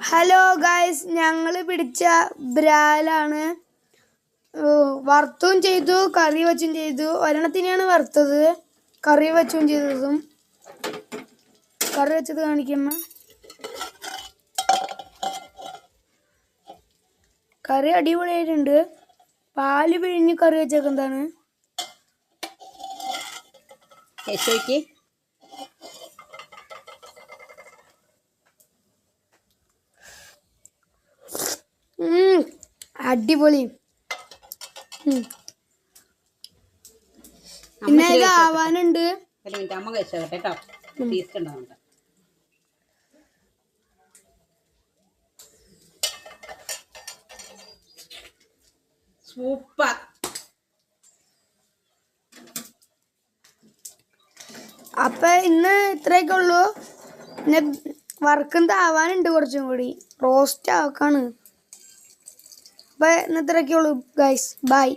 Hello guys, ഞങ്ങൾ പിടിച്ച ബ്രാലാണ്. വറുത്തും ചെയ്തു, കറി വെച്ചും ചെയ്തു. ഒരെണ്ണത്തിനെയാണ് വറുത്തത്, കറി വെച്ചും ചെയ്തതും. കറി വെച്ചത് കാണിക്കമ്മ. കറി അടിപൊളിയായിട്ടുണ്ട്. പാല് പിഴിഞ്ഞ് കറി വെച്ചേക്ക് എന്താണ് അടിപൊളി. പിന്നെ ഇത് ആവാനുണ്ട്. സൂപ്പർ. അപ്പൊ ഇന്ന് ഇത്രയൊക്കെ ഉള്ളൂ. പിന്നെ വറുക്കുന്നത് ആവാനുണ്ട്, കുറച്ചും കൂടി റോസ്റ്റ് ആക്കാണ്. അപ്പൊ ഇന്ന് ഇത്രയൊക്കെ ഉള്ളൂ ഗൈസ്. ബൈ.